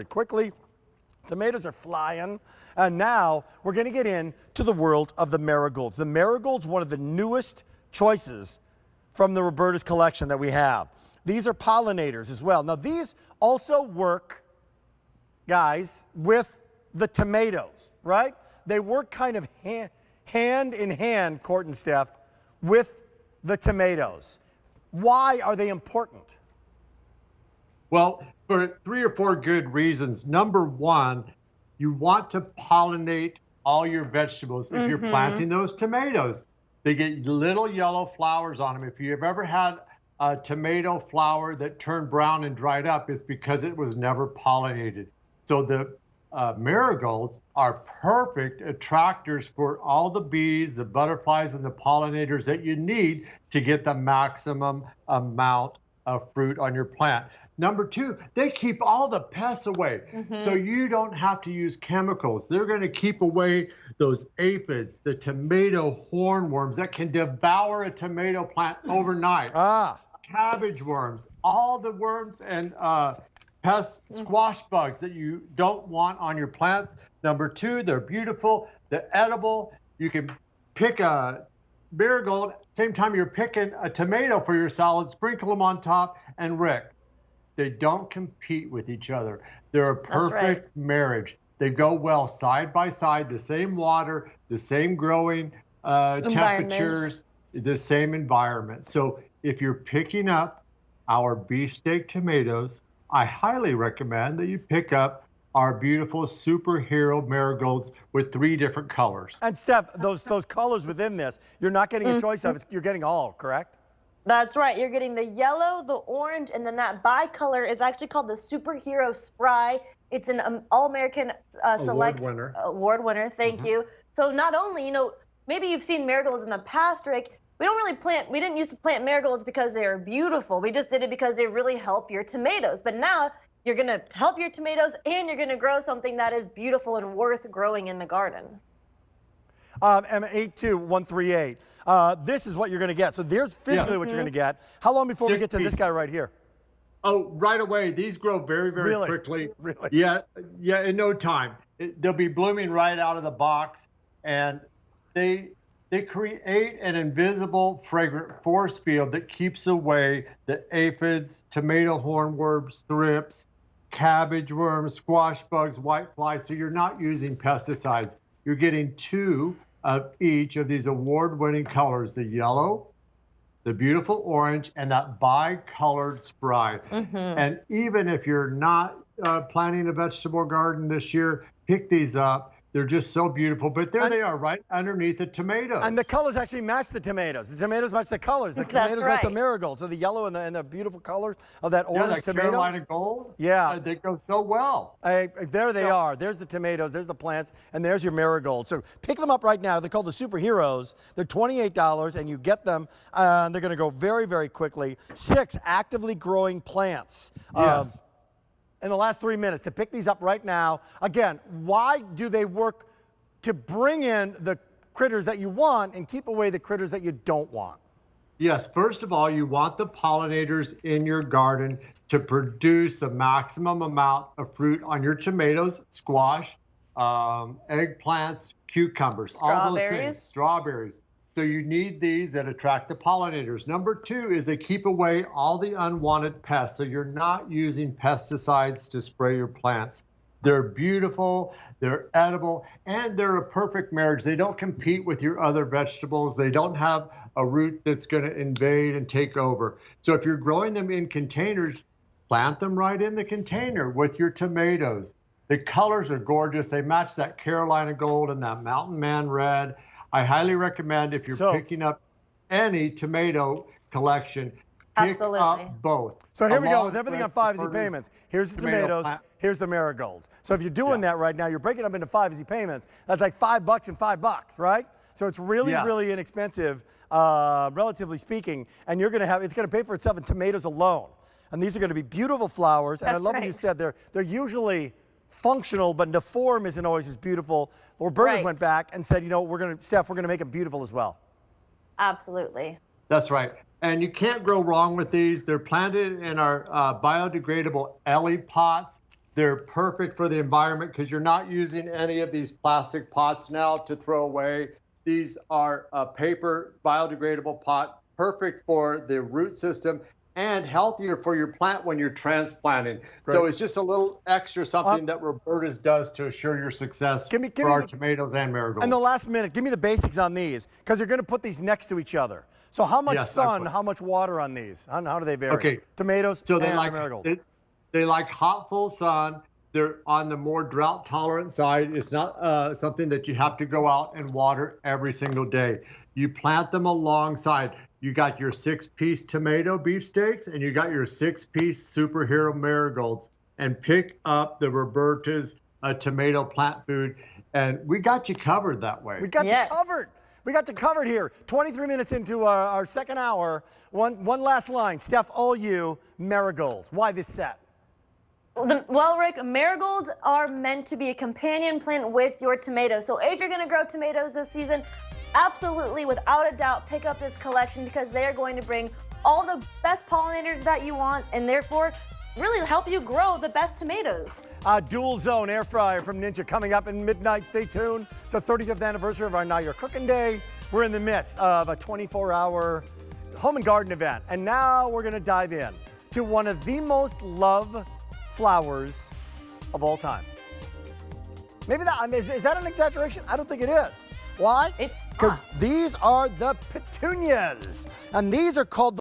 quickly. Tomatoes are flying. And now we're going to get into the world of the marigolds. The marigold's one of the newest choices from the Roberta's collection that we have. These are pollinators as well. Now these also work, guys, with the tomatoes, right? They work kind of hand in hand, Court and Steph, with the tomatoes. Why are they important? Well, for 3 or 4 good reasons. Number one, you want to pollinate all your vegetables. If you're planting those tomatoes, they get little yellow flowers on them. If you've ever had a tomato flower that turned brown and dried up, it's because it was never pollinated. So the marigolds are perfect attractors for all the bees, the butterflies, and the pollinators that you need to get the maximum amount of fruit on your plant. Number two, they keep all the pests away. So you don't have to use chemicals. They're going to keep away those aphids, the tomato hornworms that can devour a tomato plant overnight. Cabbage worms, all the worms and pests, squash bugs that you don't want on your plants. Number two, they're beautiful, they're edible. You can pick a marigold, same time you're picking a tomato for your salad, sprinkle them on top, and Rick, they don't compete with each other. They're a perfect marriage. They go well side by side, the same water, the same growing temperatures, the same environment. So if you're picking up our beefsteak tomatoes, I highly recommend that you pick up our beautiful superhero marigolds with 3 different colors. And Steph, those colors within this, you're not getting a choice of, you're getting all, correct? That's right. You're getting the yellow, the orange, and then that bicolor is actually called the Superhero Spry. It's an All-American Select Award winner. Thank you. So not only, you know, maybe you've seen marigolds in the past, Rick. We didn't used to plant marigolds because they are beautiful. We just did it because they really help your tomatoes. But now you're going to help your tomatoes and you're going to grow something that is beautiful and worth growing in the garden. M82138. This is what you're going to get. So there's physically what you're going to get. How long before we get to this guy right here? Oh, right away. These grow very, very quickly. Really? Yeah, in no time. They'll be blooming right out of the box, and they create an invisible, fragrant force field that keeps away the aphids, tomato hornworms, thrips, cabbage worms, squash bugs, whiteflies. So you're not using pesticides. You're getting 2 of each of these award-winning colors, the yellow, the beautiful orange, and that bicolored spry. And even if you're not planting a vegetable garden this year, pick these up. They're just so beautiful, but there they are right underneath the tomatoes. And the colors actually match the tomatoes. The tomatoes match the colors. The tomatoes match the marigolds. So the yellow and the beautiful colors of that orange tomato. Carolina gold. Yeah. They go so well. There they are. There's the tomatoes, there's the plants, and there's your marigold. So pick them up right now. They're called the Superheroes. They're $28, and you get them. They're going to go very, very quickly. 6 actively growing plants. Yes. In the last 3 minutes to pick these up right now. Again, why do they work to bring in the critters that you want and keep away the critters that you don't want? Yes, first of all, you want the pollinators in your garden to produce the maximum amount of fruit on your tomatoes, squash, eggplants, cucumbers, all those things, strawberries. So you need these that attract the pollinators. Number 2 is they keep away all the unwanted pests. So you're not using pesticides to spray your plants. They're beautiful, they're edible, and they're a perfect marriage. They don't compete with your other vegetables. They don't have a root that's going to invade and take over. So if you're growing them in containers, plant them right in the container with your tomatoes. The colors are gorgeous. They match that Carolina gold and that Mountain Man red. I highly recommend if you're picking up any tomato collection, pick up both. So here we go with everything on 5 easy payments. Here's the tomatoes, here's the marigolds. So if you're doing that right now, you're breaking up into 5 easy payments. That's like $5 and $5, right? So it's really, really inexpensive, relatively speaking, and you're going to have, it's going to pay for itself in tomatoes alone. And these are going to be beautiful flowers. And I love what you said, they're usually functional, but the form isn't always as beautiful. Roberta went back and said, you know, Steph, we're going to make them beautiful as well. Absolutely. That's right. And you can't go wrong with these. They're planted in our biodegradable Ellie pots. They're perfect for the environment because you're not using any of these plastic pots now to throw away. These are a paper biodegradable pot, perfect for the root system and healthier for your plant when you're transplanting. Great. So it's just a little extra something that Roberta's does to assure your success for our tomatoes and marigolds. In the last minute, give me the basics on these, because you're going to put these next to each other. So how much sun, how much water on these? How do they vary? Okay. Tomatoes so and marigolds. They like hot, full sun. They're on the more drought tolerant side. It's not something that you have to go out and water every single day. You plant them alongside. You got your 6-piece tomato beefsteaks and you got your 6-piece superhero marigolds, and pick up the Roberta's tomato plant food. And we got you covered that way. We got you covered. We got you covered here. 23 minutes into our second hour. One last line. Steph, all you, marigolds. Why this set? Well, Rick, marigolds are meant to be a companion plant with your tomatoes. So if you're going to grow tomatoes this season, absolutely, without a doubt, pick up this collection because they are going to bring all the best pollinators that you want and therefore really help you grow the best tomatoes. Dual zone air fryer from Ninja coming up in midnight. Stay tuned. It's the 35th anniversary of our Now You're Cooking Day. We're in the midst of a 24-hour home and garden event. And now we're going to dive in to one of the most loved flowers of all time. Maybe that is that an exaggeration? I don't think it is. Why? It's because these are the petunias, and these are called